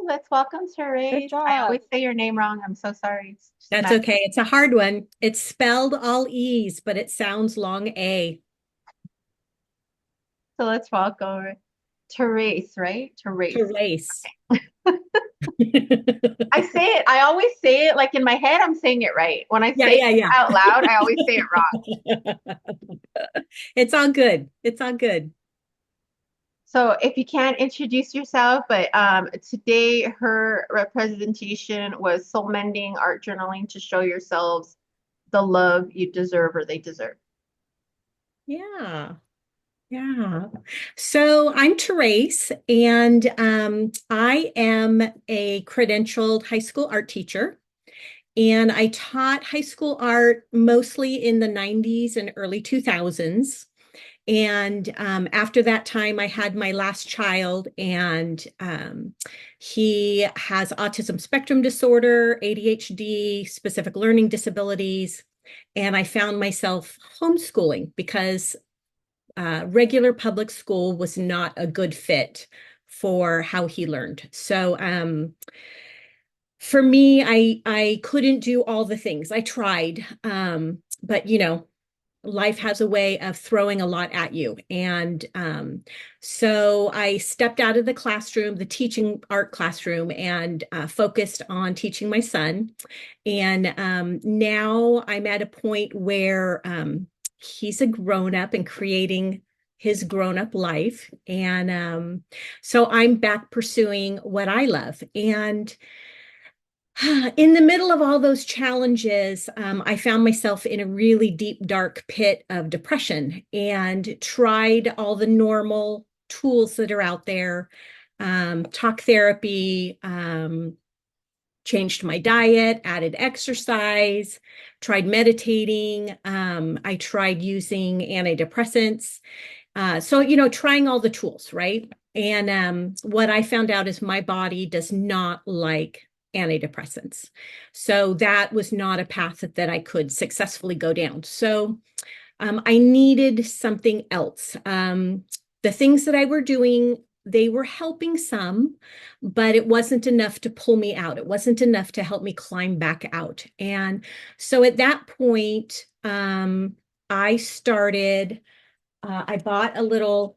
Let's welcome Good Therese. I job. always say your name wrong. I'm so sorry. It's just That's mess. okay. It's a hard one. It's spelled all E's, but it sounds long A. So let's welcome Therese, right? Therese. Therese. I say it, I always say it like in my head, I'm saying it right. When I Yeah, say yeah, it yeah. out loud, I always say it wrong. It's all good. It's all good. So if you can't introduce yourself, but today her representation was soul mending, art journaling to show yourselves the love you deserve or they deserve. Yeah. Yeah. So I'm Therese, and I am a credentialed high school art teacher. And I taught high school art mostly in the 90s and early 2000s. And after that time, I had my last child, and he has autism spectrum disorder, ADHD, specific learning disabilities. And I found myself homeschooling because regular public school was not a good fit for how he learned. So for me, I couldn't do all the things. I tried, but life has a way of throwing a lot at you. And so I stepped out of the classroom, the teaching art classroom, and focused on teaching my son. And now I'm at a point where he's a grown up and creating his grown up life. And so I'm back pursuing what I love. And in the middle of all those challenges, I found myself in a really deep, dark pit of depression and tried all the normal tools that are out there, talk therapy, changed my diet, added exercise, tried meditating. I tried using antidepressants. Trying all the tools, right? And what I found out is my body does not like antidepressants. So that was not a path that I could successfully go down. So I needed something else. The things that I were doing, they were helping some, but it wasn't enough to pull me out. It wasn't enough to help me climb back out. And so at that point, I started I bought a little,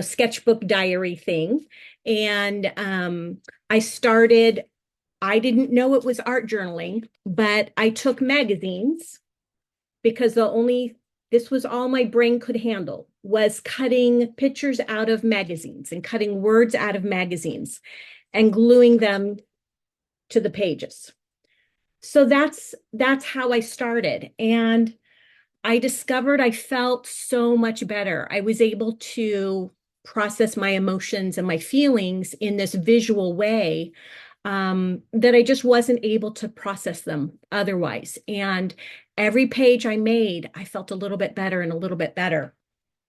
sketchbook diary thing. And I didn't know it was art journaling, but I took magazines because this was all my brain could handle was cutting pictures out of magazines and cutting words out of magazines and gluing them to the pages. So that's how I started. And I discovered I felt so much better. I was able to process my emotions and my feelings in this visual way that I just wasn't able to process them otherwise. And every page I made, I felt a little bit better and a little bit better.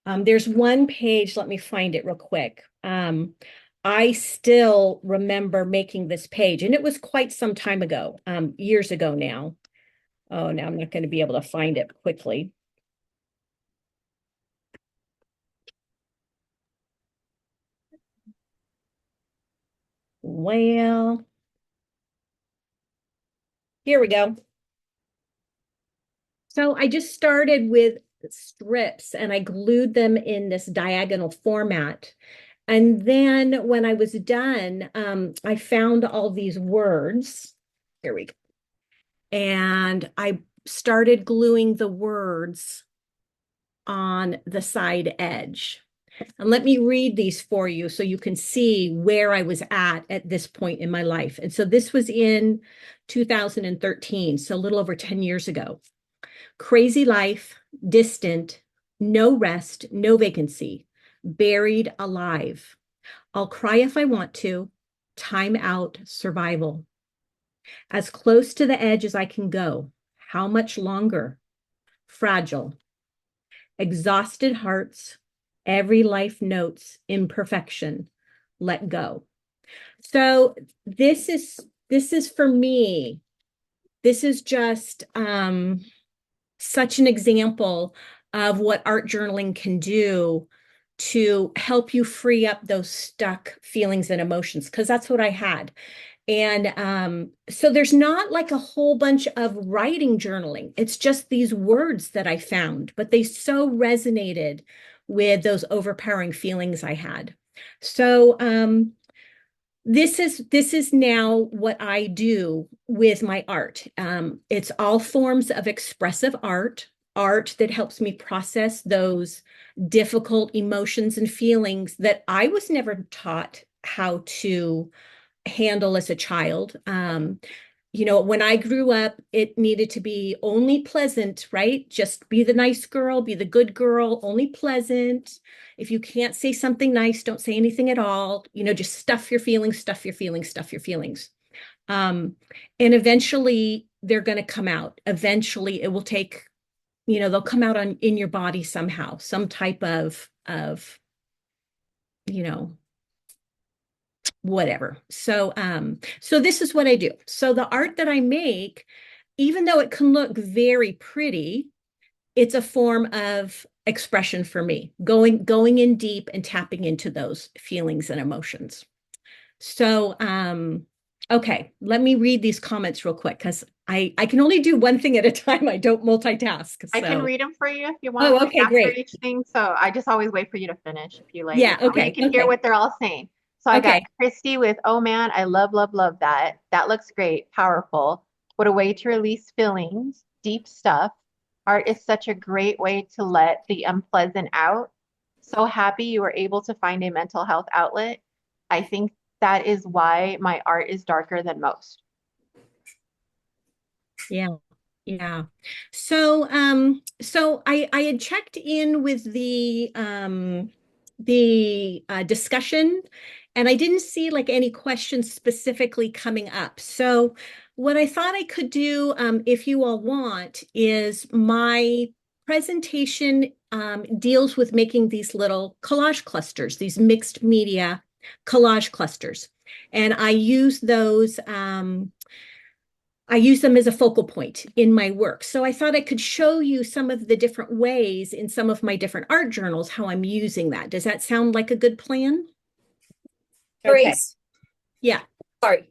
There's one page, let me find it real quick. I still remember making this page, and it was quite some time ago, years ago now. Oh, now I'm not going to be able to find it quickly. Well, here we go. So I just started with strips and I glued them in this diagonal format. And then when I was done, I found all these words. Here we go. And I started gluing the words on the side edge. And let me read these for you so you can see where I was at this point in my life. And so this was in 2013, so a little over 10 years ago. Crazy life, distant, no rest, no vacancy, buried alive. I'll cry if I want to, time out, survival. As close to the edge as I can go. How much longer? Fragile. Exhausted hearts, every life notes imperfection. Let go. So this is for me. This is just such an example of what art journaling can do to help you free up those stuck feelings and emotions, because that's what I had. And so there's not like a whole bunch of writing journaling. It's just these words that I found, but they so resonated with those overpowering feelings I had. So this is now what I do with my art. It's all forms of expressive art, art that helps me process those difficult emotions and feelings that I was never taught how to handle as a child. When I grew up, it needed to be only pleasant, right? Just be the nice girl, be the good girl, only pleasant. If you can't say something nice, don't say anything at all. Just stuff your feelings, stuff your feelings, stuff your feelings. Um, and eventually they're going to come out. Eventually it will take, they'll come out in your body somehow, some type of, you know, whatever. So this is what I do. So the art that I make, even though it can look very pretty, it's a form of expression for me, going in deep and tapping into those feelings and emotions. So okay, let me read these comments real quick because I can only do one thing at a time. I don't multitask. I can So read them for you if you want, oh, like okay, after great. each thing. So I just always wait for you to finish if you like, Yeah, you okay, can hear okay, what they're all saying. So I got okay. Christy with, oh man, I love, love, love that. That looks great, powerful. What a way to release feelings, deep stuff. Art is such a great way to let the unpleasant out. So happy you were able to find a mental health outlet. I think that is why my art is darker than most. Yeah. Yeah. So I had checked in with the discussion, and I didn't see like any questions specifically coming up. So what I thought I could do, if you all want, is my presentation deals with making these little collage clusters, these mixed media collage clusters. And I use them as a focal point in my work. So I thought I could show you some of the different ways in some of my different art journals how I'm using that. Does that sound like a good plan? Okay. Therese, Yeah, sorry.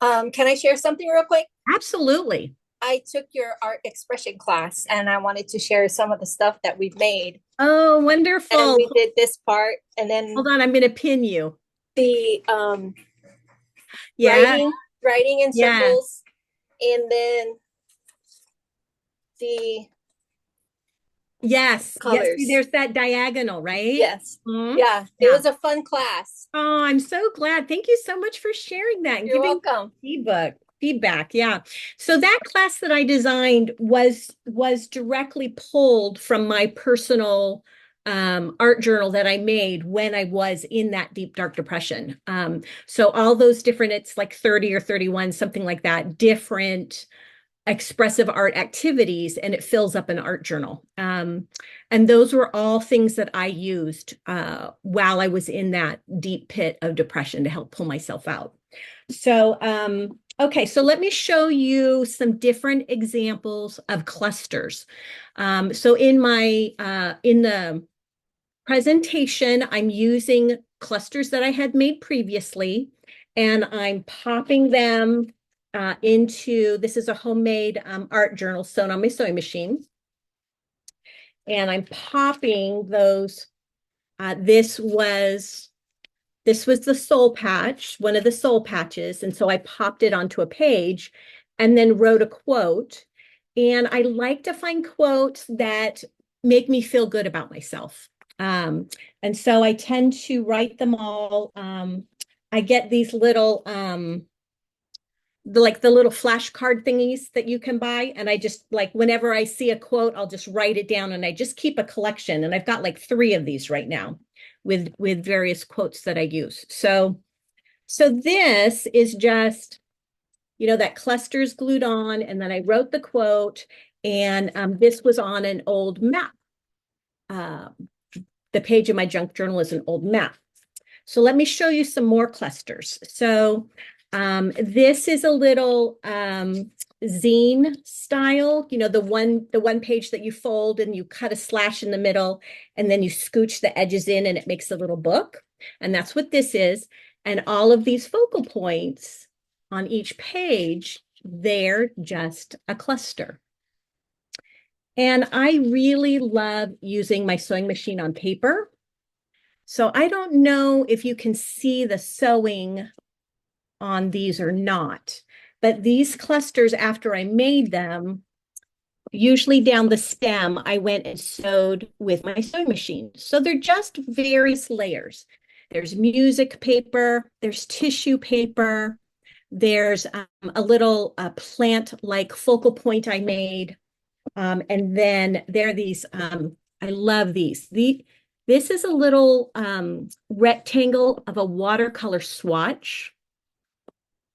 Can I share something real quick? absolutely. I took your art expression class and I wanted to share some of the stuff that we've made. Oh, And wonderful. we did this part and then Hold on, I'm going to pin you. the Yeah, writing in yeah. circles, and then the Yes, yes. See, colors. there's that diagonal, right? Yes. Mhm. Yeah, it Yeah. was a fun class. Oh, I'm so glad. Thank you so much for sharing that and You're giving welcome. feedback. Yeah. So that class that I designed was directly pulled from my personal art journal that I made when I was in that deep dark depression. So all those different, it's like 30 or 31, something like that, different expressive art activities, and it fills up an art journal. And those were all things that I used while I was in that deep pit of depression to help pull myself out. So, okay, so let me show you some different examples of clusters. So in the presentation, I'm using clusters that I had made previously, and I'm popping them into, this is a homemade art journal sewn on my sewing machine. And I'm popping those, this was the soul patch, one of the soul patches. And so I popped it onto a page and then wrote a quote. And I like to find quotes that make me feel good about myself. And so I tend to write them all. I get these little the little flashcard thingies that you can buy. And I just like whenever I see a quote, I'll just write it down and I just keep a collection. And I've got like 3 of these right now with various quotes that I use. So this is just, that cluster's glued on, and then I wrote the quote, and this was on an old map. The page of my junk journal is an old map. So let me show you some more clusters. So this is a little zine style, the one page that you fold and you cut a slash in the middle and then you scooch the edges in and it makes a little book. And that's what this is. And all of these focal points on each page, they're just a cluster. And I really love using my sewing machine on paper. So I don't know if you can see the sewing on these or not, but these clusters, after I made them, usually down the stem, I went and sewed with my sewing machine. So they're just various layers. There's music paper, there's tissue paper, there's a little plant-like focal point I made. And then there are these, I love these. This is a little rectangle of a watercolor swatch.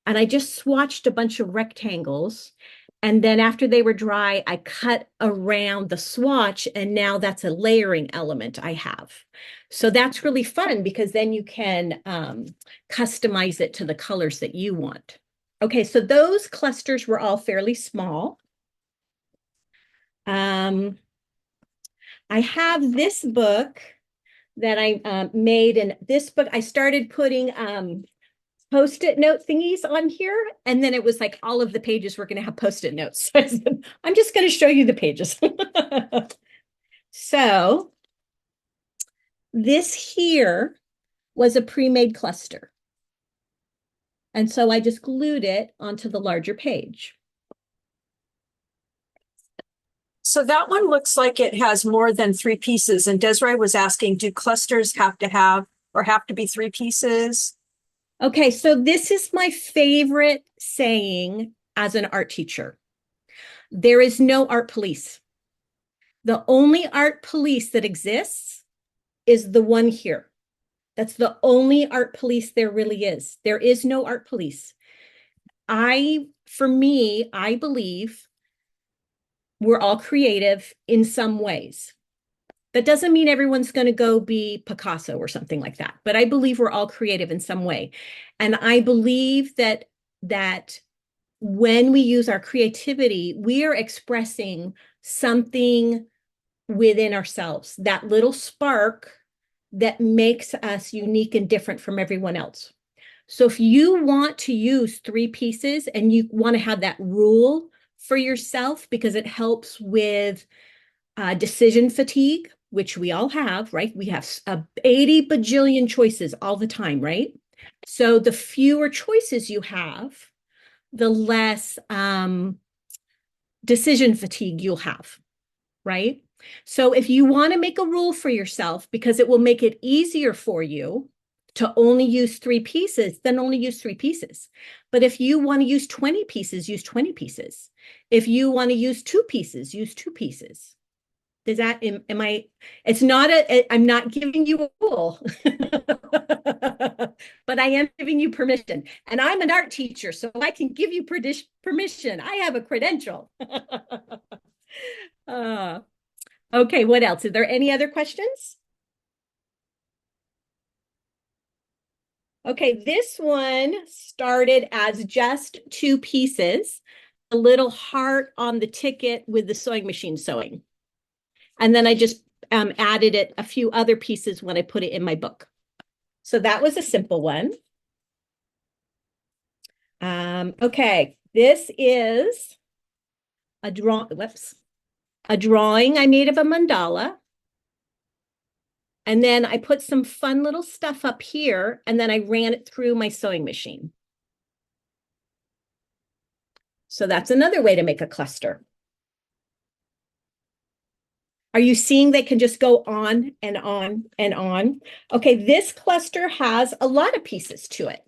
And I just swatched a bunch of rectangles. And then after they were dry, I cut around the swatch. And now that's a layering element I have. So that's really fun because then you can customize it to the colors that you want. Okay, so those clusters were all fairly small. I have this book that I made, and this book I started putting Post-it note thingies on here, and then it was like all of the pages were going to have Post-it notes. So I said, I'm just going to show you the pages. So this here was a pre-made cluster. And so I just glued it onto the larger page. So that one looks like it has more than 3 pieces. And Desiree was asking, do clusters have to have or have to be 3 pieces? Okay, so this is my favorite saying as an art teacher. There is no art police. The only art police that exists is the one here. That's the only art police there really is. There is no art police. For me, I believe we're all creative in some ways. That doesn't mean everyone's going to go be Picasso or something like that, but I believe we're all creative in some way. And I believe that when we use our creativity, we are expressing something within ourselves, that little spark that makes us unique and different from everyone else. So if you want to use 3 pieces and you want to have that rule for yourself because it helps with decision fatigue, which we all have, right? We have 80 bajillion choices all the time, right? So the fewer choices you have, the less decision fatigue you'll have, right? So if you want to make a rule for yourself because it will make it easier for you to only use 3 pieces, then only use 3 pieces. But if you want to use 20 pieces, use 20 pieces. If you want to use 2 pieces, use 2 pieces. Does that, it's not I'm not giving you a rule, but I am giving you permission. And I'm an art teacher, so I can give you permission. I have a credential. Okay, what else? Are there any other questions? Okay, this one started as just 2 pieces, a little heart on the ticket with the sewing machine sewing. And then I just added a few other pieces when I put it in my book. So that was a simple one. Okay, this is a drawing I made of a mandala. And then I put some fun little stuff up here, and then I ran it through my sewing machine. So that's another way to make a cluster. Are you seeing they can just go on and on and on? Okay, this cluster has a lot of pieces to it.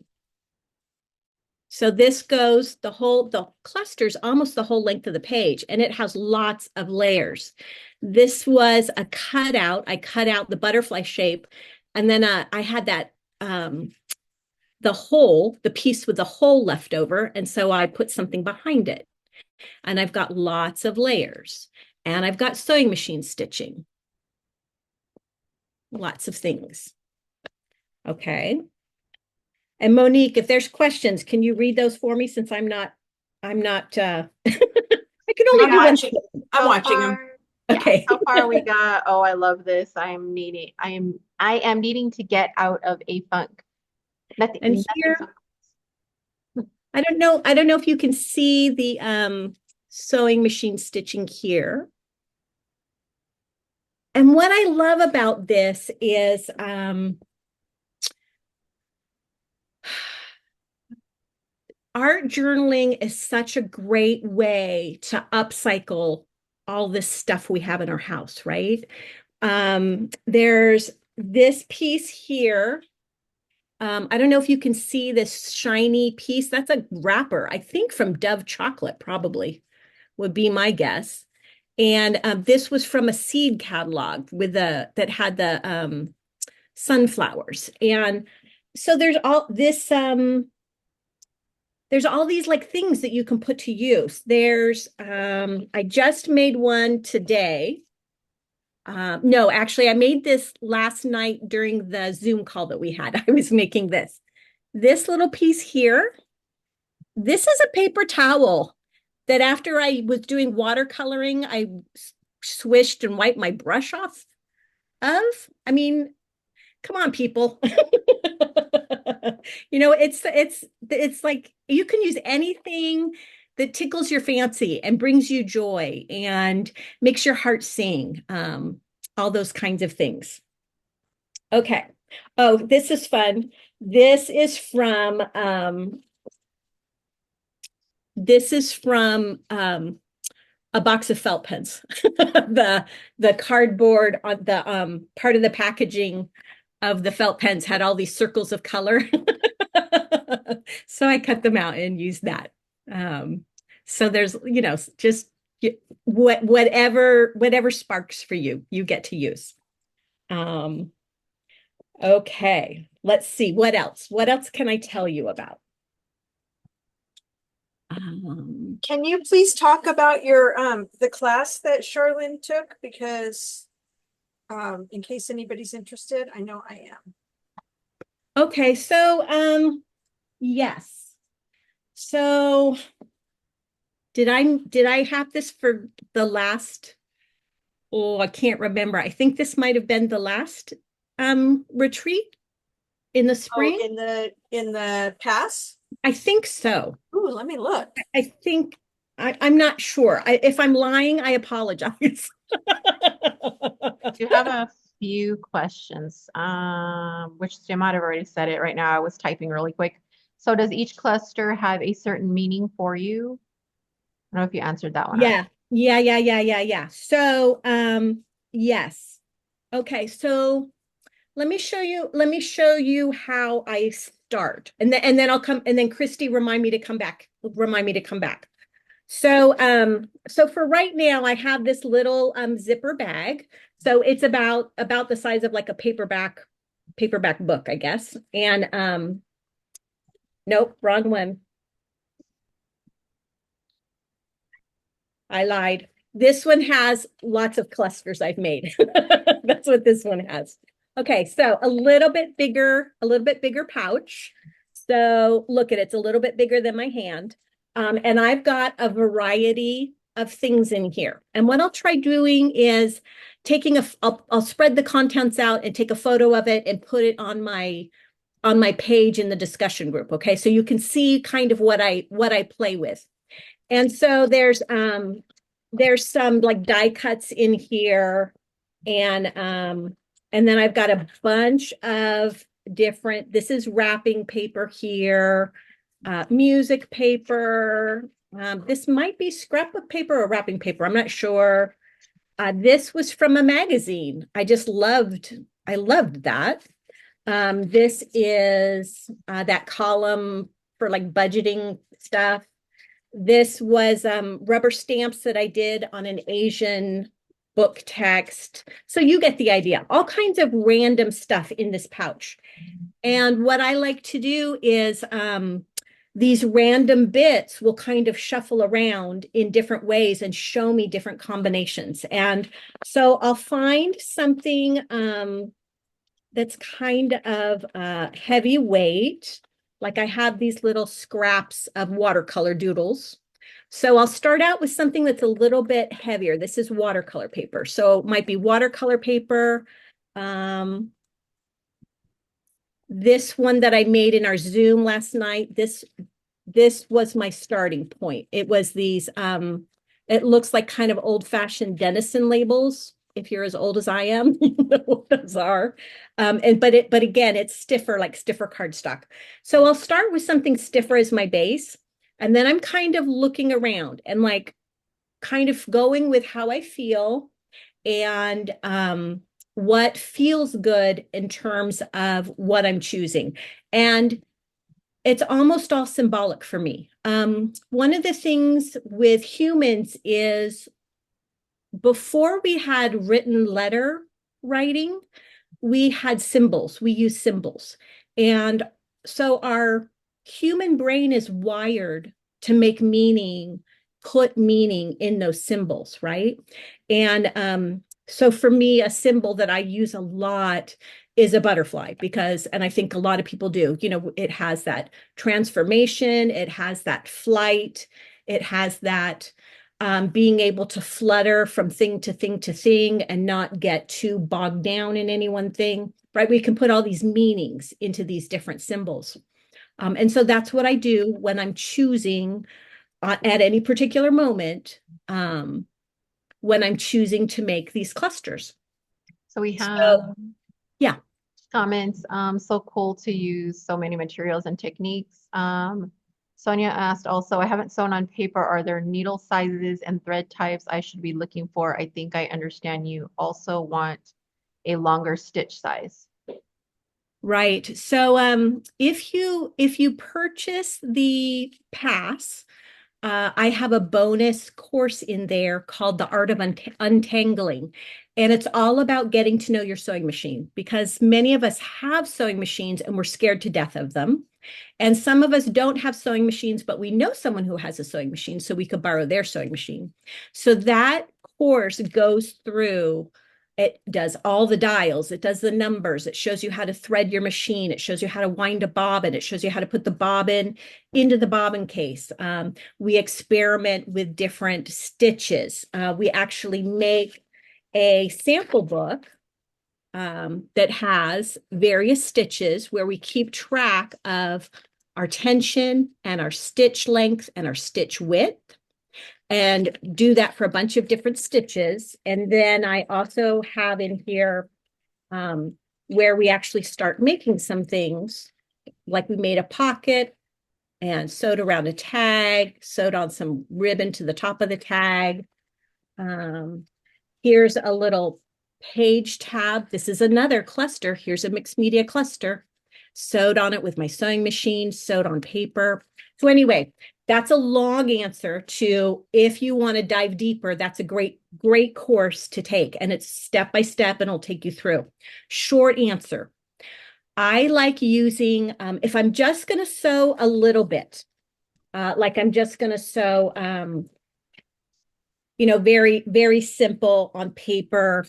So this goes the cluster's almost the whole length of the page, and it has lots of layers. This was a cutout. I cut out the butterfly shape, and then I had that the piece with the hole left over, and so I put something behind it. And I've got lots of layers. And I've got sewing machine stitching. Lots of things. Okay. And Monique, if there's questions, can you read those for me since I'm not I'm not, I can only I'm do one. watching. I'm So watching them. far, yeah, Okay. so far we got, oh, I love this. I am needing to get out of a funk. And Nothing. here, I don't know if you can see the sewing machine stitching here. And what I love about this is art journaling is such a great way to upcycle all this stuff we have in our house, right? There's this piece here. I don't know if you can see this shiny piece. That's a wrapper, I think from Dove Chocolate, probably would be my guess. And this was from a seed catalog with the that had the sunflowers. And so there's all these like things that you can put to use. There's I just made one today. No, actually, I made this last night during the Zoom call that we had. I was making this. This little piece here, this is a paper towel that after I was doing watercoloring, I swished and wiped my brush off of. I mean, come on, people. It's like you can use anything that tickles your fancy and brings you joy and makes your heart sing. All those kinds of things. Okay. Oh, this is fun. This is from a box of felt pens. The cardboard on the part of the packaging of the felt pens had all these circles of color. So I cut them out and used that. So there's, just whatever sparks for you, you get to use. Okay, let's see what else. What else can I tell you about? Can you please talk about your the class that Charlene took? Because in case anybody's interested, I know I am. Okay, so yes. So did I have this for the last, oh, I can't remember. I think this might have been the last retreat in the Oh, spring. in the pass? I think so. Ooh, let me look. I think I'm not sure. If I'm lying, I apologize. Do have a few questions, which Jim might have already said it right now. I was typing really quick. So does each cluster have a certain meaning for you? I don't know if you answered that one already. Yeah. So, yes. Okay, so let me show you how I start. And then I'll come, and then Christy remind me to come back. So for right now, I have this little zipper bag. So it's about the size of like a paperback book, I guess. And nope, wrong one. I lied. This one has lots of clusters I've made. That's what this one has. Okay, so a little bit bigger pouch. So look at it, it's a little bit bigger than my hand. And I've got a variety of things in here. And what I'll try doing is I'll spread the contents out and take a photo of it and put it on my page in the discussion group. Okay, so you can see kind of what I play with. And so there's some like die cuts in here, and then I've got a bunch of different, this is wrapping paper here, music paper. This might be scrapbook paper or wrapping paper. I'm not sure. This was from a magazine. I loved that. This is that column for like budgeting stuff. This was rubber stamps that I did on an Asian book text. So you get the idea. All kinds of random stuff in this pouch. And what I like to do is these random bits will kind of shuffle around in different ways and show me different combinations. And so I'll find something that's kind of heavyweight. Like I have these little scraps of watercolor doodles. So I'll start out with something that's a little bit heavier. This is watercolor paper. So it might be watercolor paper. This one that I made in our Zoom last night, this was my starting point. It was these, it looks like kind of old-fashioned Denison labels. If you're as old as I am, you know what those are. But again, it's stiffer, like stiffer cardstock. So I'll start with something stiffer as my base, and then I'm kind of looking around and like kind of going with how I feel and what feels good in terms of what I'm choosing. And it's almost all symbolic for me. One of the things with humans is before we had written letter writing, we had symbols. We use symbols. And so our human brain is wired to make meaning, put meaning in those symbols, right? And so for me, a symbol that I use a lot is a butterfly because, and I think a lot of people do, you know, it has that transformation, it has that flight, it has that being able to flutter from thing to thing to thing and not get too bogged down in any one thing, right? We can put all these meanings into these different symbols. And so that's what I do when I'm choosing at any particular moment when I'm choosing to make these clusters. So we have So, yeah. comments. So cool to use so many materials and techniques. Sonia asked also, I haven't sewn on paper. Are there needle sizes and thread types I should be looking for? I think I understand you also want a longer stitch size. Right. So if you purchase the pass, I have a bonus course in there called The Art of Untangling. And it's all about getting to know your sewing machine because many of us have sewing machines and we're scared to death of them. And some of us don't have sewing machines, but we know someone who has a sewing machine, so we could borrow their sewing machine. So that course goes through, it does all the dials, it does the numbers, it shows you how to thread your machine, it shows you how to wind a bobbin, it shows you how to put the bobbin into the bobbin case. We experiment with different stitches. We actually make a sample book that has various stitches where we keep track of our tension and our stitch length and our stitch width and do that for a bunch of different stitches. And then I also have in here where we actually start making some things, like we made a pocket and sewed around a tag, sewed on some ribbon to the top of the tag. Here's a little page tab. This is another cluster. Here's a mixed media cluster. Sewed on it with my sewing machine, sewed on paper. So anyway, that's a long answer to if you want to dive deeper, that's a great course to take. And it's step by step and it'll take you through. Short answer. I like using, if I'm just going to sew a little bit, like I'm just going to sew, you know, very, very simple on paper.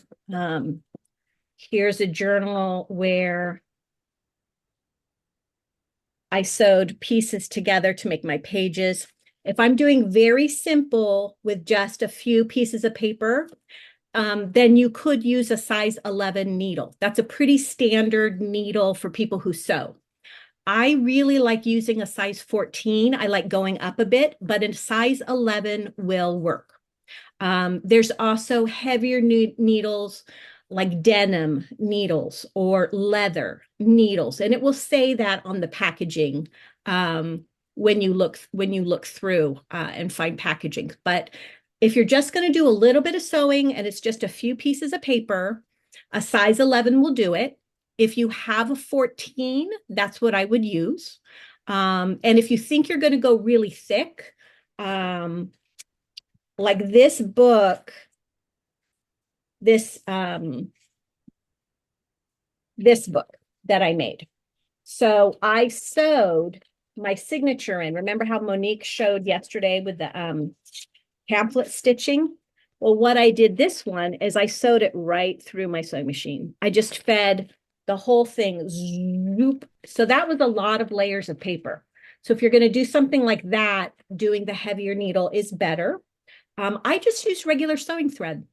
Here's a journal where I sewed pieces together to make my pages. If I'm doing very simple with just a few pieces of paper, then you could use a size 11 needle. That's a pretty standard needle for people who sew. I really like using a size 14. I like going up a bit, but a size 11 will work. There's also heavier needles like denim needles or leather needles, and it will say that on the packaging when you look through and find packaging. But if you're just going to do a little bit of sewing and it's just a few pieces of paper, a size 11 will do it. If you have a 14, that's what I would use. And if you think you're going to go really thick, like this book, this book that I made. So I sewed my signature in. Remember how Monique showed yesterday with the pamphlet stitching? Well, what I did this one is I sewed it right through my sewing machine. I just fed the whole thing, zoop. So that was a lot of layers of paper. So if you're going to do something like that, doing the heavier needle is better. I just use regular sewing thread.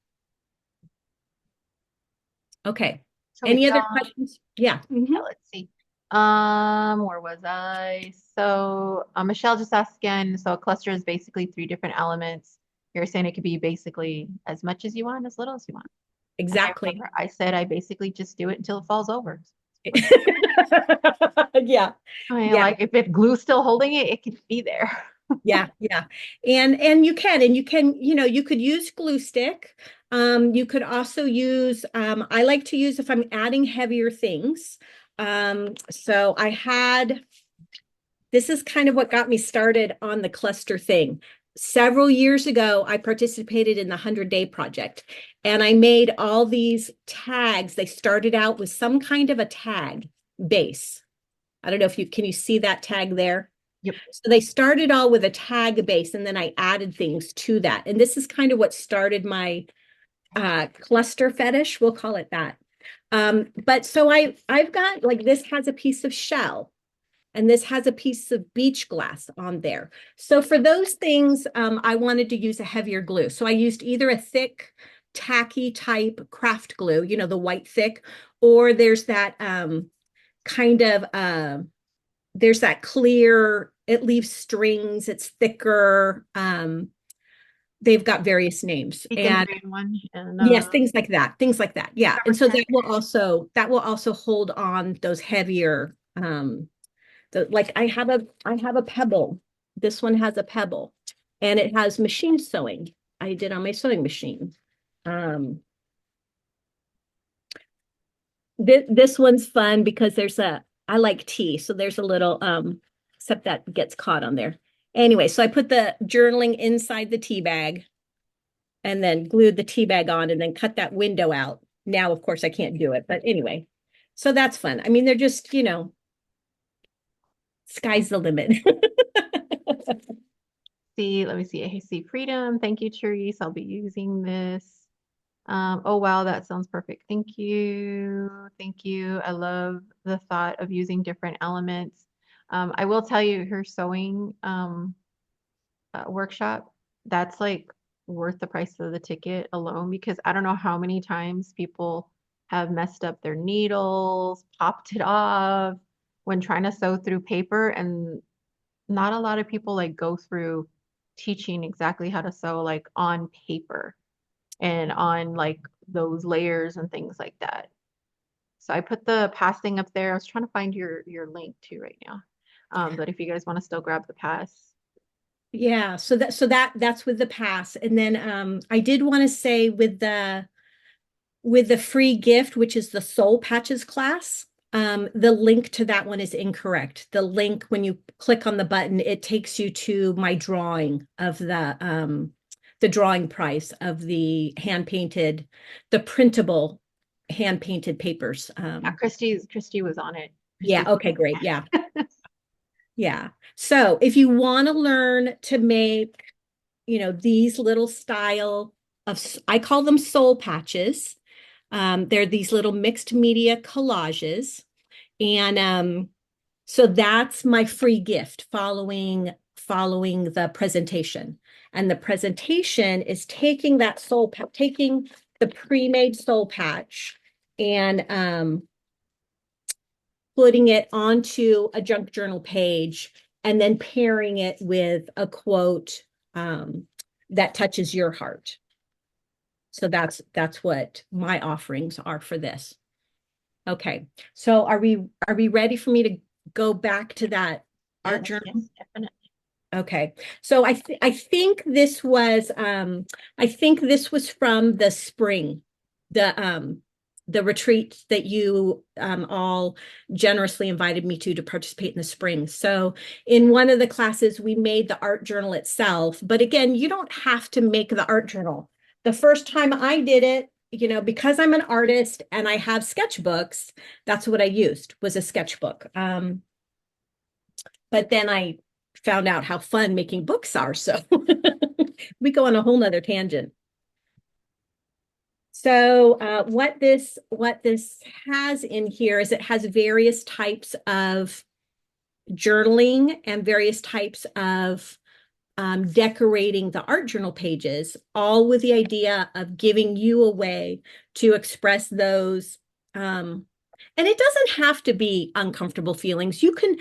Okay. So we Any other got, questions? Yeah. yeah, let's see. Where was I? So Michelle just asked again. So a cluster is basically three different elements. You're saying it could be basically as much as you want, as little as you want. And I Exactly. remember I said I basically just do it until it falls over. Yeah. I mean, Yeah. like if it glue's still holding it, it can be there. Yeah, yeah. And you can, you could use glue stick. You could also use I like to use if I'm adding heavier things. So this is kind of what got me started on the cluster thing. Several years ago, I participated in the 100-day project and I made all these tags. They started out with some kind of a tag base. I don't know if can you see that tag there? Yep. So they started all with a tag base and then I added things to that. And this is kind of what started my cluster fetish, we'll call it that. But so I've got like this has a piece of shell and this has a piece of beach glass on there. So for those things, I wanted to use a heavier glue. So I used either a thick, tacky type craft glue, the white thick, or there's that kind of there's that clear, it leaves strings, it's thicker. They've got various names. Beacon And green one and yes, things like that. Things like that. Yeah. And so Tech. that will also hold on those heavier like I have a pebble. This one has a pebble and it has machine sewing. I did on my sewing machine. This one's fun because I like tea, so there's a little except that gets caught on there. Anyway, so I put the journaling inside the tea bag and then glued the tea bag on and then cut that window out. Now, of course, I can't do it, but anyway. So that's fun. I mean, they're just, sky's the limit. See, let me see. I see freedom. Thank you, Therese. I'll be using this. Oh wow, that sounds perfect. Thank you. Thank you. I love the thought of using different elements. I will tell you her sewing workshop, that's like worth the price of the ticket alone because I don't know how many times people have messed up their needles, popped it off when trying to sew through paper, and not a lot of people like go through teaching exactly how to sew like on paper and on like those layers and things like that. So I put the pass thing up there. I was trying to find your link too right now. But if you guys want to still grab the pass. Yeah, so that's with the pass. And then I did want to say with the free gift, which is the soul patches class, the link to that one is incorrect. The link, when you click on the button, it takes you to my drawing of the drawing price of the the printable hand painted papers. Yeah, Christy was on it. Yeah, Christy's okay, great. Yeah. Yeah. So if you want to learn to make, these little style I call them soul patches. They're these little mixed media collages. And so that's my free gift following the presentation. And the presentation is taking taking the pre-made soul patch and putting it onto a junk journal page and then pairing it with a quote that touches your heart. So that's what my offerings are for this. Okay. So are we ready for me to go back to that art journal? Yes, definitely. Okay. So I think this was from the spring, the retreat that you all generously invited me to participate in the spring. So in one of the classes, we made the art journal itself. But again, you don't have to make the art journal. The first time I did it, because I'm an artist and I have sketchbooks, that's what I used was a sketchbook. But then I found out how fun making books are. So we go on a whole nother tangent. So what this has in here is it has various types of journaling and various types of decorating the art journal pages, all with the idea of giving you a way to express those. And it doesn't have to be uncomfortable feelings. You can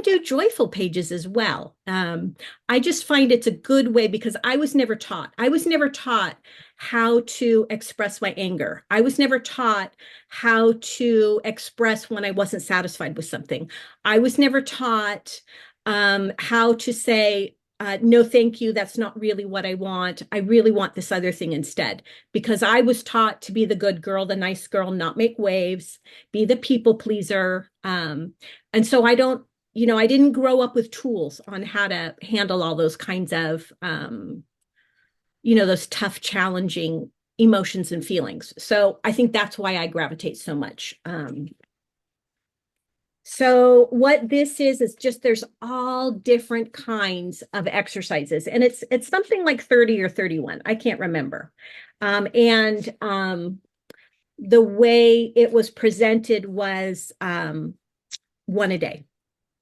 do joyful pages as well. I just find it's a good way because I was never taught. I was never taught how to express my anger. I was never taught how to express when I wasn't satisfied with something. I was never taught how to say, no, thank you. That's not really what I want. I really want this other thing instead, because I was taught to be the good girl, the nice girl, not make waves, be the people pleaser. And so I didn't grow up with tools on how to handle all those kinds of, those tough, challenging emotions and feelings. So I think that's why I gravitate so much. So what this is just there's all different kinds of exercises, and it's something like 30 or 31. I can't remember. And the way it was presented was one a day.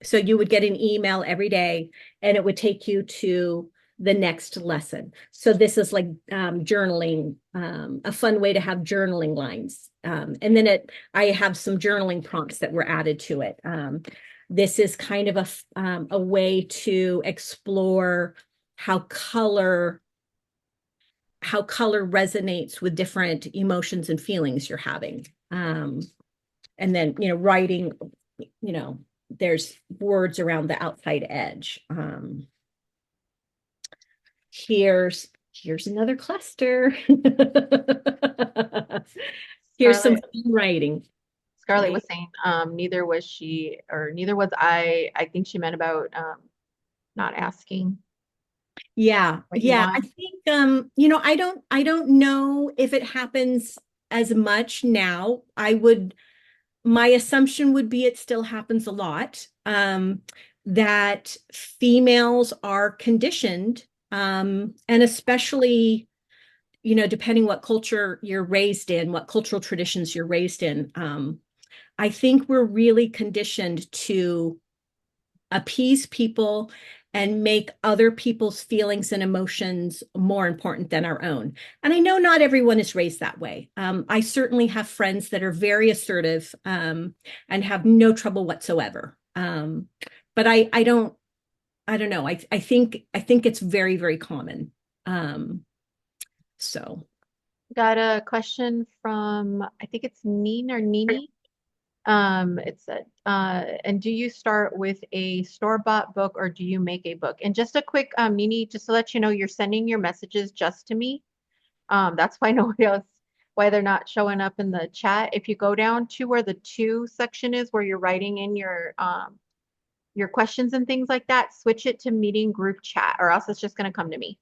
So you would get an email every day, and it would take you to the next lesson. So this is like journaling, a fun way to have journaling lines. And then I have some journaling prompts that were added to it. This is kind of a way to explore how color resonates with different emotions and feelings you're having. And then, writing, there's words around the outside edge. Here's another cluster. Here's some writing. Scarlett was saying, neither was she, or neither was I. I think she meant about not asking. Yeah. What you I want. think I don't know if it happens as much now. My assumption would be it still happens a lot. That females are conditioned, and especially, depending what culture you're raised in, what cultural traditions you're raised in. I think we're really conditioned to appease people and make other people's feelings and emotions more important than our own. And I know not everyone is raised that way. I certainly have friends that are very assertive, and have no trouble whatsoever. But I don't know. I think it's very, very common. So Got a question from, I think it's Neen or Nini. It said, and do you start with a store-bought book or do you make a book? And just a quick, Nini, just to let you know, you're sending your messages just to me. That's why nobody else, why they're not showing up in the chat. If you go down to where the to section is, where you're writing in your questions and things like that, switch it to meeting group chat, or else it's just gonna come to me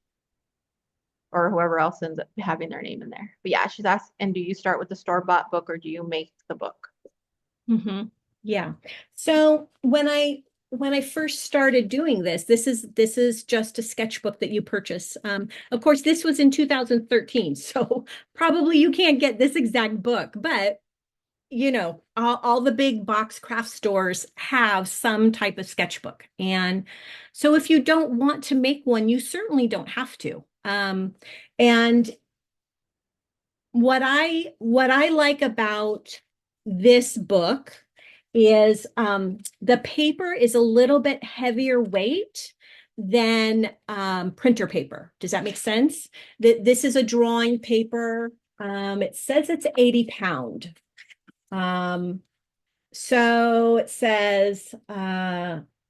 or whoever else ends up having their name in there. But yeah, she's asked, and do you start with the store-bought book or do you make the book? yeah. So when I first started doing this is just a sketchbook that you purchase. Of course, this was in 2013, so probably you can't get this exact book, but all the big box craft stores have some type of sketchbook. And so if you don't want to make one, you certainly don't have to. And what I like about this book is the paper is a little bit heavier weight than printer paper. Does that make sense? This is a drawing paper. It says it's 80 pound. So it says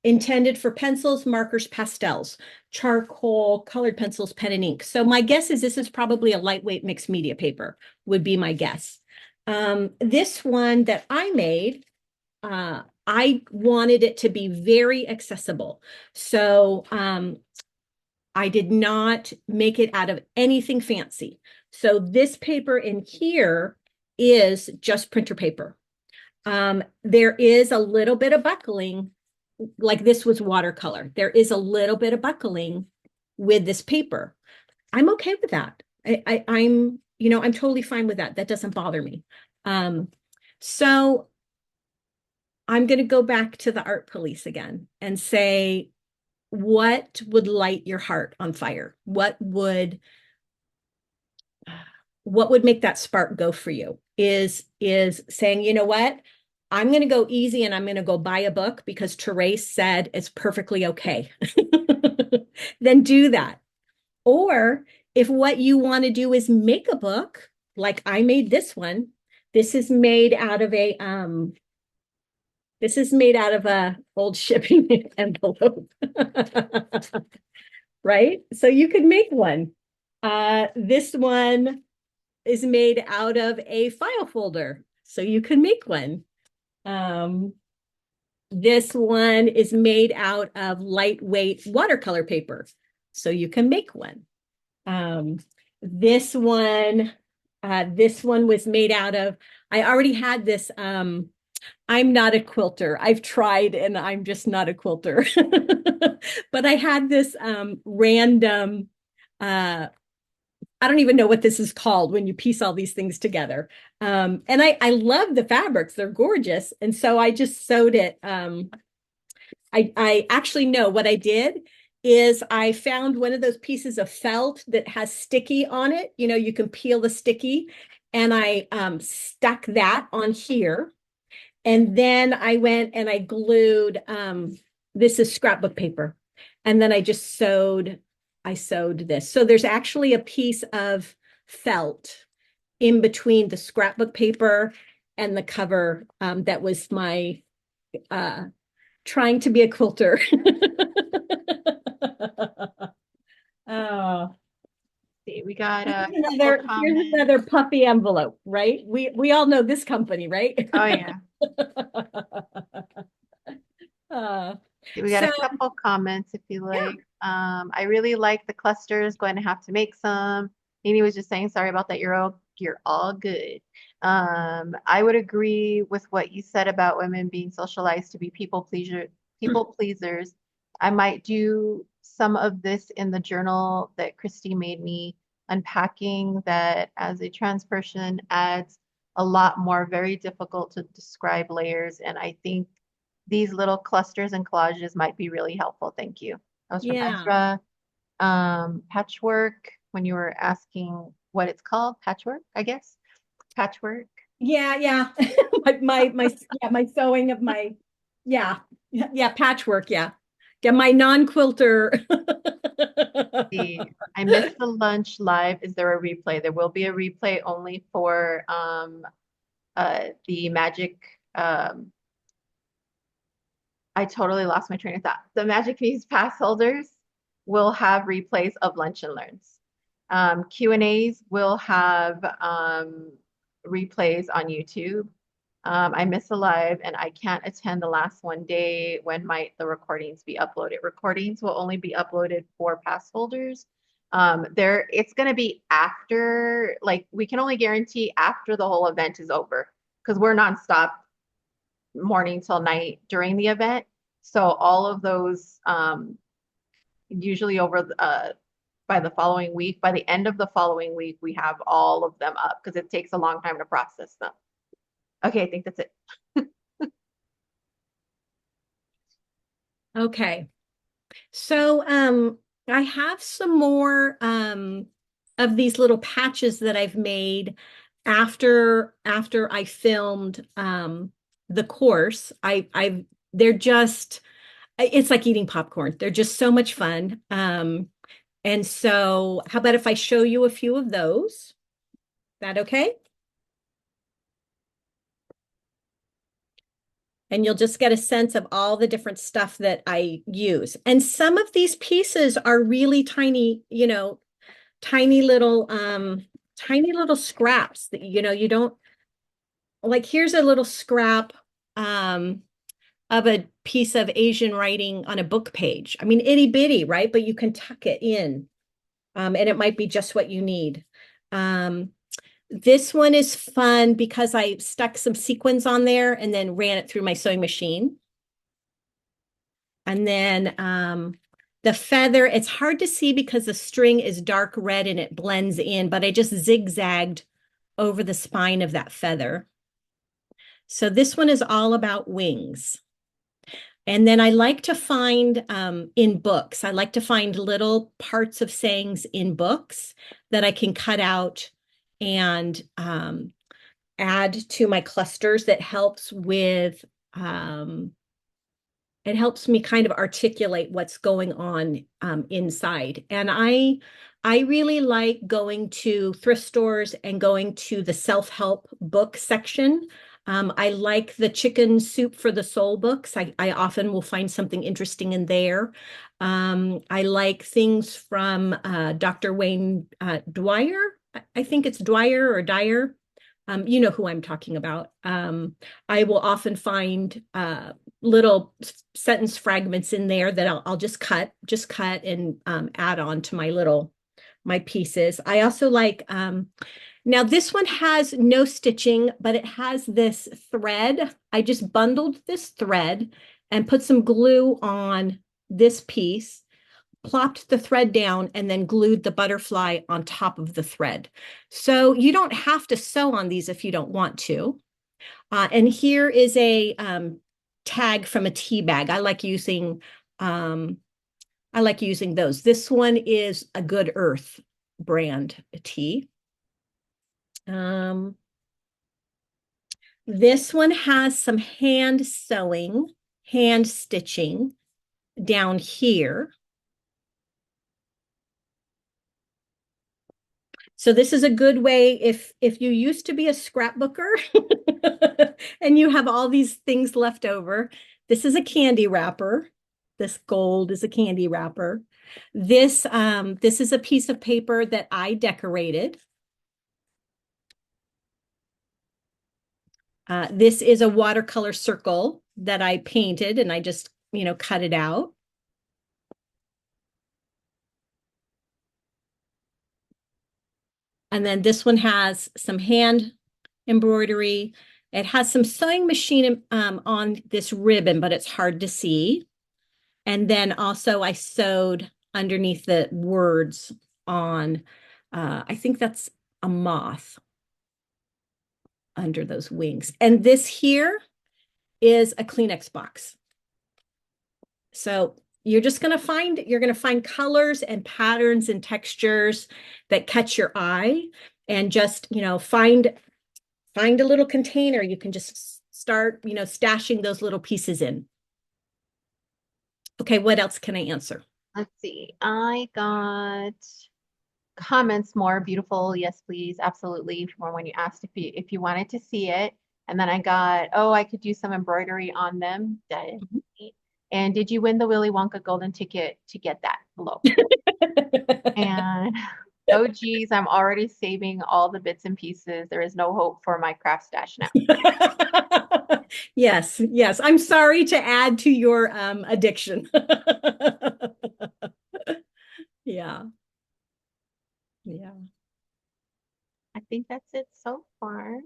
intended for pencils, markers, pastels, charcoal, colored pencils, pen and ink. So my guess is this is probably a lightweight mixed media paper, would be my guess. This one that I made, I wanted it to be very accessible. So I did not make it out of anything fancy. So this paper in here is just printer paper. There is a little bit of buckling, like this was watercolor. There is a little bit of buckling with this paper. I'm okay with that. I'm totally fine with that. That doesn't bother me. So I'm going to go back to the art police again and say, what would light your heart on fire? What would make that spark go for you? Is saying, you know what? I'm going to go easy and I'm going to go buy a book because Therese said it's perfectly okay. Then do that. Or if what you want to do is make a book, like I made this one, this is made out of a old shipping envelope. Right? So you could make one. This one is made out of a file folder. So you can make one. This one is made out of lightweight watercolor paper. So you can make one. This one was made out of, I already had this, I'm not a quilter. I've tried and I'm just not a quilter. But I had this random, I don't even know what this is called when you piece all these things together. And I love the fabrics. They're gorgeous. And so I just sewed it. I actually know what I did is I found one of those pieces of felt that has sticky on it. You know, you can peel the sticky. And I stuck that on here. And then I went and I glued, this is scrapbook paper. And then I sewed this. So there's actually a piece of felt in between the scrapbook paper and the cover that was my trying to be a quilter. Oh, See, we got a here's another puffy envelope, right? We all know this company, right? Oh yeah. We got a couple comments if you like. I really like the clusters, going to have to make some. Amy was just saying, sorry about that. You're all good. I would agree with what you said about women being socialized to be people pleasers. I might do some of this in the journal that Christy made me, unpacking that as a trans person adds a lot more very difficult to describe layers. And I think these little clusters and collages might be really helpful. Thank you. That was from Yeah. Ezra. Patchwork, when you were asking what it's called, patchwork, I guess. Patchwork. Yeah. my sewing of my, yeah, patchwork, yeah. Yeah, my non-quilter. I missed the lunch live. Is there a replay? There will be a replay only for the magic. I totally lost my train of thought. The Magic Muse pass holders will have replays of Lunch and Learns. Q&As will have replays on YouTube. I miss a live and I can't attend the last one day. When might the recordings be uploaded? Recordings will only be uploaded for pass holders. It's going to be after, like, we can only guarantee after the whole event is over because we're nonstop morning till night during the event. So all of those usually over by the following week, by the end of the following week, we have all of them up because it takes a long time to process them. Okay, I think that's it. Okay. So I have some more of these little patches that I've made after I filmed the course. They're just, it's like eating popcorn. They're just so much fun. And so how about if I show you a few of those? Is that okay? And you'll just get a sense of all the different stuff that I use. And some of these pieces are really tiny, you know, tiny little scraps that, you know, you don't, like, here's a little scrap of a piece of Asian writing on a book page. I mean, itty bitty, right? But you can tuck it in, and it might be just what you need. This one is fun because I stuck some sequins on there and then ran it through my sewing machine. And then the feather, it's hard to see because the string is dark red and it blends in, but I just zigzagged over the spine of that feather. So this one is all about wings. And then I like to find in books, I like to find little parts of sayings in books that I can cut out and add to my clusters that helps with it helps me kind of articulate what's going on inside. And I really like going to thrift stores and going to the self-help book section. I like the Chicken Soup for the Soul books. I often will find something interesting in there. I like things from Dr. Wayne Dwyer. I think it's Dwyer or Dyer. You know who I'm talking about. I will often find little sentence fragments in there that I'll just cut and add on to my pieces. I also like now this one has no stitching, but it has this thread. I just bundled this thread and put some glue on this piece, plopped the thread down, and then glued the butterfly on top of the thread. So you don't have to sew on these if you don't want to. And here is a tag from a tea bag. I like using those. This one is a Good Earth brand tea. This one has some hand sewing, hand stitching down here. So this is a good way if you used to be a scrapbooker and you have all these things left over. This is a candy wrapper. This gold is a candy wrapper. This is a piece of paper that I decorated. This is a watercolor circle that I painted and I just, cut it out. And then this one has some hand embroidery. It has some sewing machine on this ribbon, but it's hard to see. And then also I sewed underneath the words on, I think that's a moth under those wings. And this here is a Kleenex box. So you're going to find colors and patterns and textures that catch your eye, and just, find a little container. You can just start, stashing those little pieces in. Okay, what else can I answer? Let's see. I got comments more beautiful. Yes, please. Absolutely. From when you asked if you wanted to see it. And then I got, oh, I could do some embroidery on them. And did you win the Willy Wonka golden ticket to get that below? And oh geez, I'm already saving all the bits and pieces. There is no hope for my craft stash now. Yes. I'm sorry to add to your addiction. Yeah. I think that's it so far.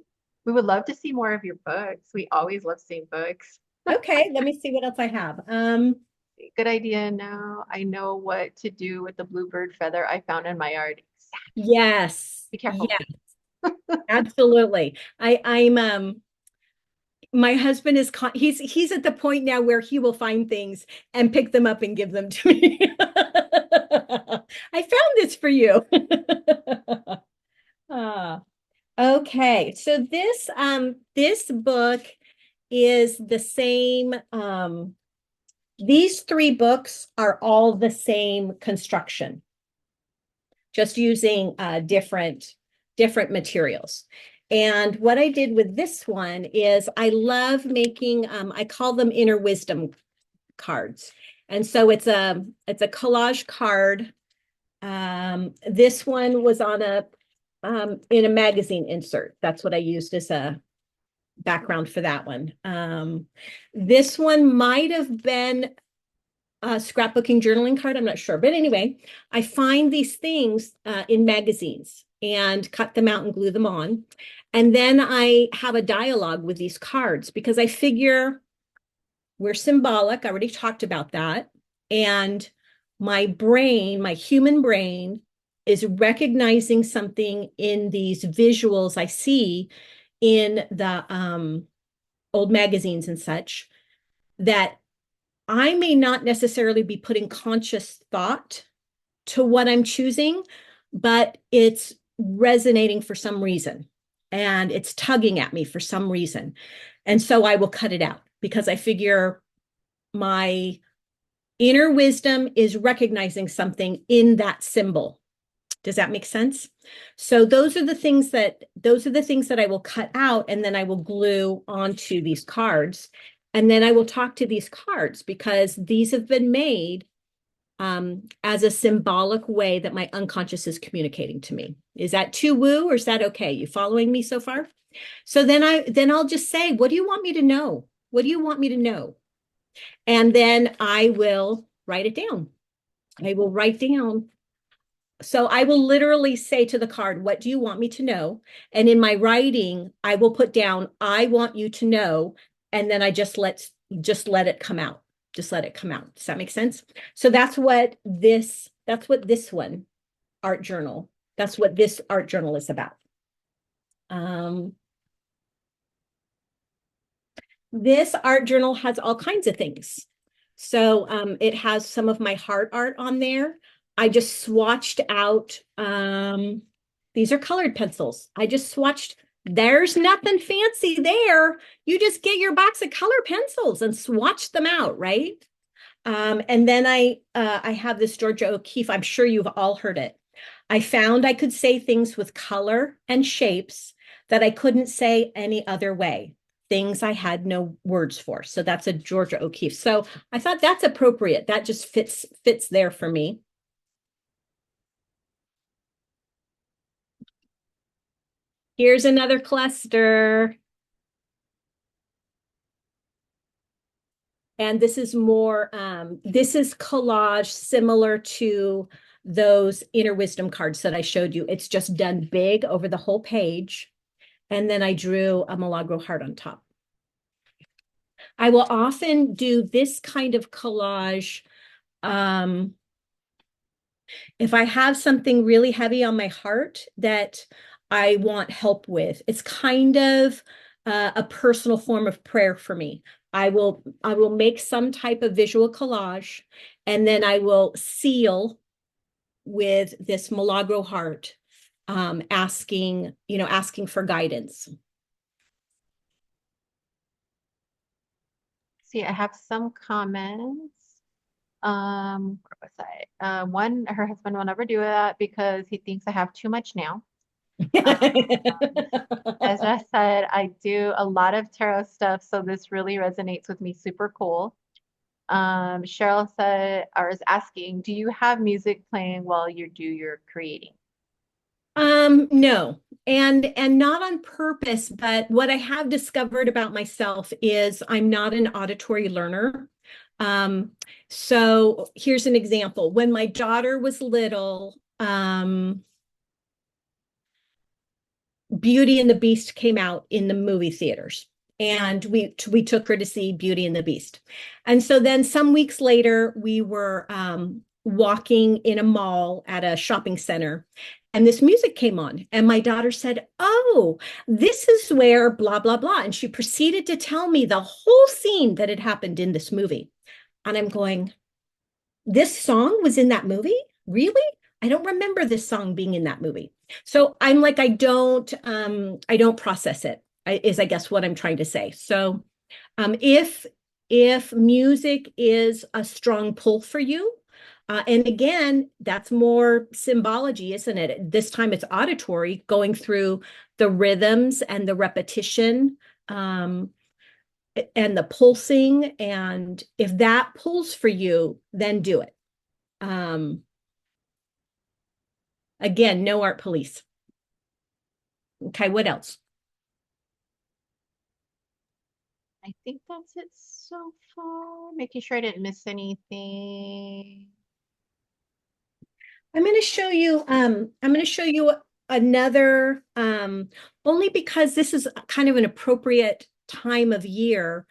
We would love to see more of your books. We always love seeing books. Okay, let me see what else I have. Good idea. Now I know what to do with the bluebird feather I found in my yard. Yes. Be careful. Yes. Absolutely. I'm my husband is he's at the point now where he will find things and pick them up and give them to me. I found this for you. Okay, so this book is the same. These three books are all the same construction, just using different materials. And what I did with this one is I love making, I call them inner wisdom cards. And so it's a collage card. This one was on in a magazine insert. That's what I used as a background for that one. This one might have been a scrapbooking journaling card. I'm not sure. But anyway, I find these things in magazines and cut them out and glue them on. And then I have a dialogue with these cards because I figure we're symbolic. I already talked about that. And my brain, my human brain, is recognizing something in these visuals I see in the old magazines and such, that I may not necessarily be putting conscious thought to what I'm choosing, but it's resonating for some reason and it's tugging at me for some reason. And so I will cut it out because I figure my inner wisdom is recognizing something in that symbol. Does that make sense? So those are the things that I will cut out, and then I will glue onto these cards. And then I will talk to these cards because these have been made as a symbolic way that my unconscious is communicating to me. Is that too woo, or is that okay? You following me so far? So then I'll just say, what do you want me to know? What do you want me to know? And then I will write it down. I will write down. So I will literally say to the card, what do you want me to know? And in my writing, I will put down, I want you to know. And then I just let it come out. Just let it come out. Does that make sense? So that's what this one art journal, that's what this art journal is about. This art journal has all kinds of things. So it has some of my heart art on there. I just swatched out, these are colored pencils. I just swatched, there's nothing fancy there. You just get your box of color pencils and swatch them out, right? And then I have this Georgia O'Keeffe. I'm sure you've all heard it. I found I could say things with color and shapes that I couldn't say any other way. Things I had no words for. So that's a Georgia O'Keeffe. So I thought that's appropriate. That just fits there for me. Here's another cluster. And this is more, this is collage similar to those inner wisdom cards that I showed you. It's just done big over the whole page. And then I drew a Milagro heart on top. I will often do this kind of collage if I have something really heavy on my heart that I want help with. It's kind of a personal form of prayer for me. I will make some type of visual collage, and then I will seal with this Milagro heart, asking for guidance. See, I have some comments. Where was I? One, her husband will never do that because he thinks I have too much now. As I said, I do a lot of tarot stuff, so this really resonates with me. Super cool. Cheryl said, or is asking, do you have music playing while you do your creating? No, and not on purpose, but what I have discovered about myself is I'm not an auditory learner. So here's an example. When my daughter was little, Beauty and the Beast came out in the movie theaters, and we took her to see Beauty and the Beast. And so then some weeks later, we were walking in a mall at a shopping center, and this music came on, and my daughter said, "Oh, this is where blah, blah, blah." And she proceeded to tell me the whole scene that had happened in this movie. And I'm going, this song was in that movie? Really? I don't remember this song being in that movie. So I'm like, I don't process it, is I guess what I'm trying to say. So if music is a strong pull for you, and again, that's more symbology, isn't it? This time it's auditory, going through the rhythms and the repetition, and the pulsing. And if that pulls for you, then do it. Again, no art police. Okay, what else? I think that's it so far. Making sure I didn't miss anything. I'm going to show you another, only because this is kind of an appropriate time of year.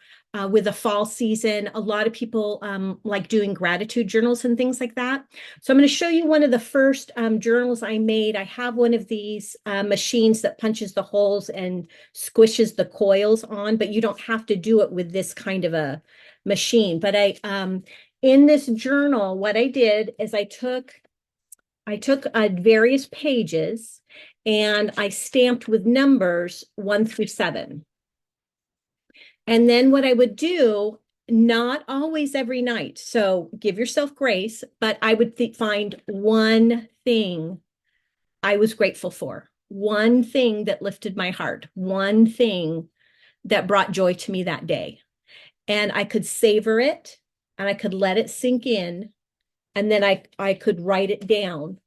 with the fall season. A lot of people like doing gratitude journals and things like that. So I'm going to show you one of the first journals I made. I have one of these machines that punches the holes and squishes the coils on, but you don't have to do it with this kind of a machine. But in this journal, what I did is I took various pages and I stamped with numbers 1 through 7. And then what I would do, not always every night, so give yourself grace, but I would find one thing I was grateful for, one thing that lifted my heart, one thing that brought joy to me that day. And I could savor it and I could let it sink in. And then I could write it down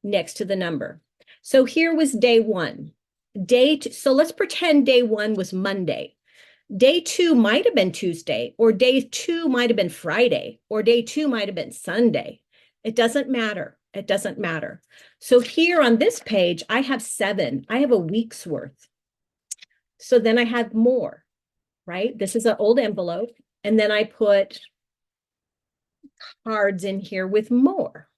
next to the number. So here was day 1. So let's pretend day 1 was Monday. Day 2 might have been Tuesday, or day 2 might have been Friday, or day 2 might have been Sunday. It doesn't matter. It doesn't matter. So here on this page, I have 7. I have a week's worth. So then I had more, right? This is an old envelope. And then I put cards in here with more.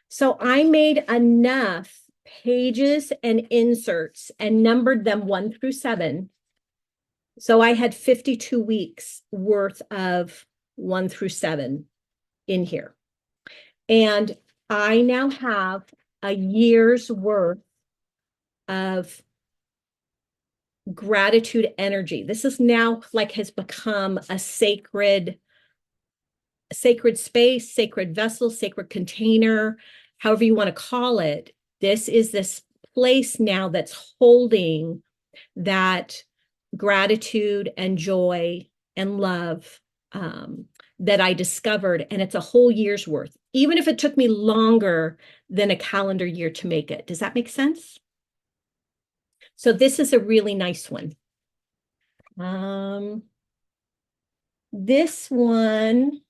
So I made enough pages and inserts and numbered them 1 through 7. So I had 52 weeks worth of 1 through 7 in here. And I now have a year's worth of gratitude energy. This is now like has become a sacred space, sacred vessel, sacred container, however you want to call it. This is this place now that's holding that gratitude and joy and love that I discovered. And it's a whole year's worth, even if it took me longer than a calendar year to make it. Does that make sense? So this is a really nice one. This one,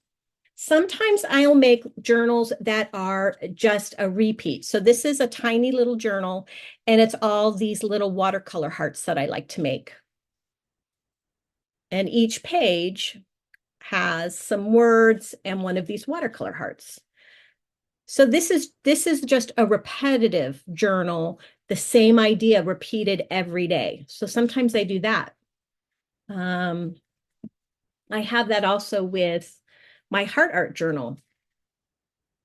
sometimes I'll make journals that are just a repeat. So this is a tiny little journal, and it's all these little watercolor hearts that I like to make. And each page has some words and one of these watercolor hearts. So this is just a repetitive journal, the same idea repeated every day. So sometimes I do that. I have that also with my heart art journal.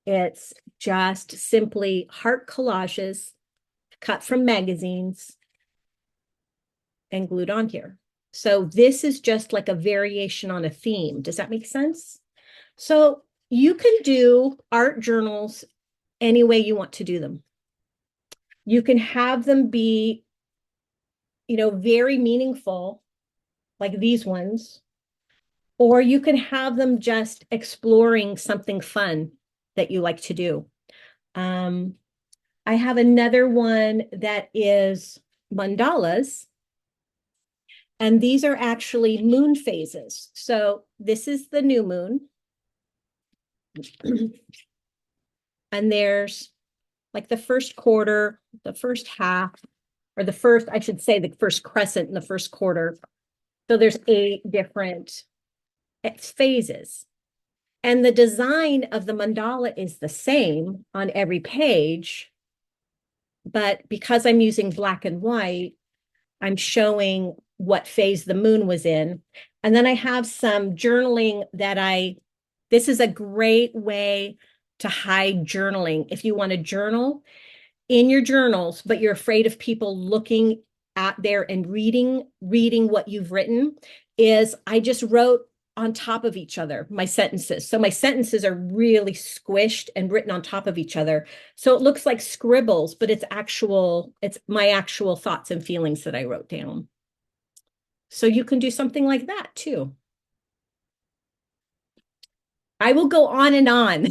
It's just simply heart collages cut from magazines and glued on here. So this is just like a variation on a theme. Does that make sense? So you can do art journals any way you want to do them. You can have them be, very meaningful, like these ones, or you can have them just exploring something fun that you like to do. I have another one that is mandalas. And these are actually moon phases. So this is the new moon. And there's like the first quarter, the first half, or I should say the first crescent in the first quarter. So there's 8 different phases. And the design of the mandala is the same on every page. But because I'm using black and white, I'm showing what phase the moon was in. And then I have some journaling this is a great way to hide journaling. If you want to journal in your journals, but you're afraid of people looking at there and reading what you've written, is I just wrote on top of each other my sentences. So my sentences are really squished and written on top of each other. So it looks like scribbles, but it's my actual thoughts and feelings that I wrote down. So you can do something like that too. I will go on and on.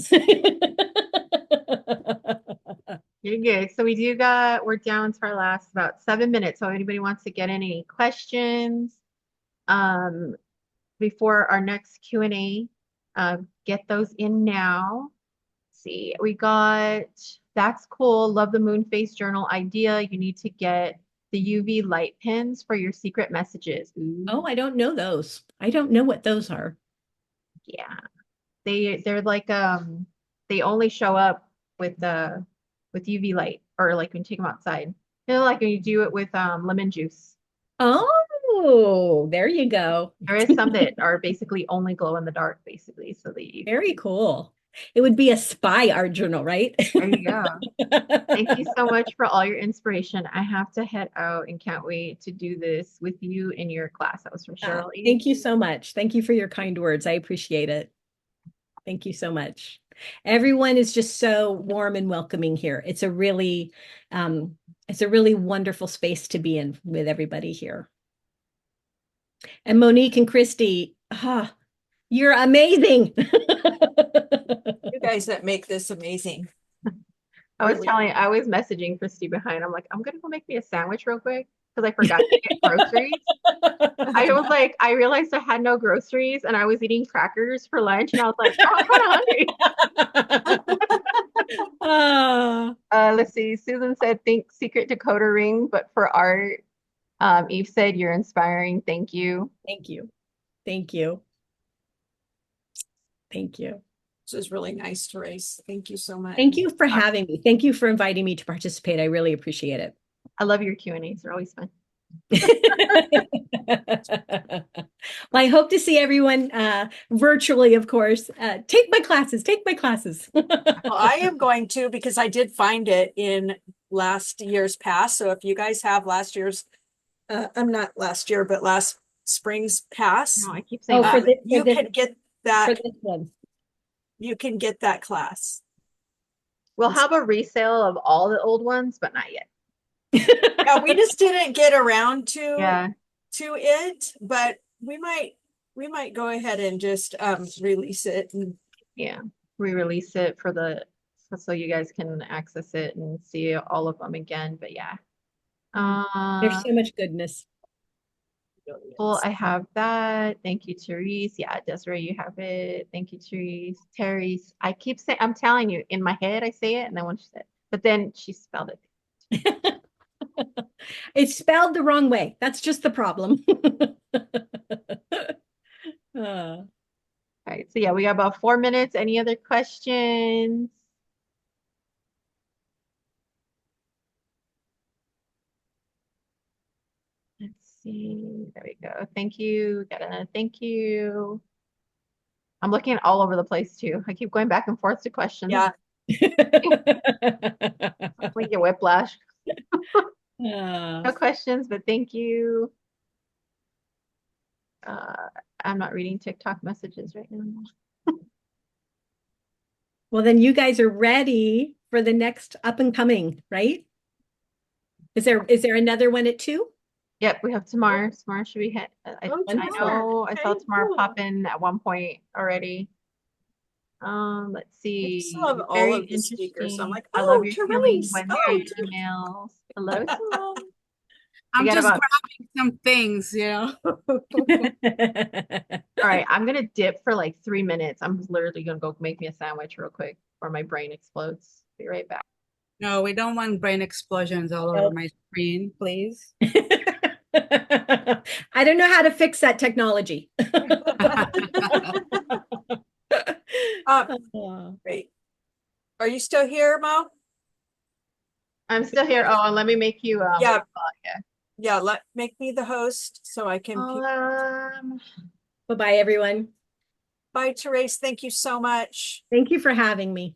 You're good. So we're down to our last about 7 minutes. So if anybody wants to get any questions before our next Q&A, get those in now. Let's see, that's cool. Love the moon phase journal idea. You need to get the UV light pens for your secret messages. Ooh, Oh, I don't know those. I don't know what those are. yeah. They're like they only show up with UV light or like when you take them outside. You know, like when you do it with lemon juice. Oh, there you go. There is some that are basically only glow in the dark, basically. So Very cool. It would be a spy art journal, right? there you go. Thank you so much for all your inspiration. I have to head out and can't wait to do this with you in your class. That was from Shirley. Thank you so much. Thank you for your kind words. I appreciate it. Thank you so much. Everyone is just so warm and welcoming here. It's a really wonderful space to be in with everybody here. And Monique and Christy, you're amazing. You guys that make this amazing. I was messaging Christy behind. I'm like, I'm gonna go make me a sandwich real quick because I forgot to get groceries. I was like, I realized I had no groceries and I was eating crackers for lunch and I was like, oh, I'm kind of hungry. Let's see. Susan said, think secret decoder ring, but for art. Eve said, you're inspiring. Thank you. Thank you. Thank you. Thank you. This was really nice, Therese. Thank you so much. Thank you for having me. Thank you for inviting me to participate. I really appreciate it. I love your Q&As. They're always fun. Well, I hope to see everyone virtually, of course. Take my classes. Take my classes. Well, I am going to because I did find it in last year's pass. So if you guys have last year's, I'm not last year, but last spring's pass, No, I keep saying you can get that. For this one. You can get that class. We'll have a resale of all the old ones, but not yet. Yeah, we just didn't get around to it, but we might go ahead and just release it and re-release it so you guys can access it and see all of them again. But yeah. There's so much goodness. Well, I have that. Thank you, Therese. Yeah, Desiree, you have it. Thank you, Therese. Therese. I keep saying, I'm telling you, in my head I say it, and then when she said, but then she spelled it. It's spelled the wrong way. That's just the problem. All right. So yeah, we got about 4 minutes. Any other questions? Let's see. There we go. Thank you. Got another thank you. I'm looking all over the place too. I keep going back and forth to questions. yeah. We get whiplash. Uh, No questions, but thank you. I'm not reading TikTok messages right now. well, then you guys are ready for the next up and coming, right? Is there another one at 2? Yep, we have tomorrow. Tomorrow should be hit. I know I saw Okay, tomorrow cool. pop in at one point already. Let's see. I love all Very of the speakers. So I'm interesting. like, I love oh, your feeling Therese. when Oh, there are Therese. emails. Hello, Simone. I'm got just about- grabbing some things, you know. All right, I'm gonna dip for like 3 minutes. I'm literally gonna go make me a sandwich real quick or my brain explodes. Be right back. No, we don't want brain explosions all over my screen, please. I don't know how to fix that technology. Great. Are you still here, Mo? I'm still here. Oh, and let me make you Yeah. yeah. Yeah, make me the host so I can. Bye-bye, everyone. Bye, Therese. Thank you so much. Thank you for having me.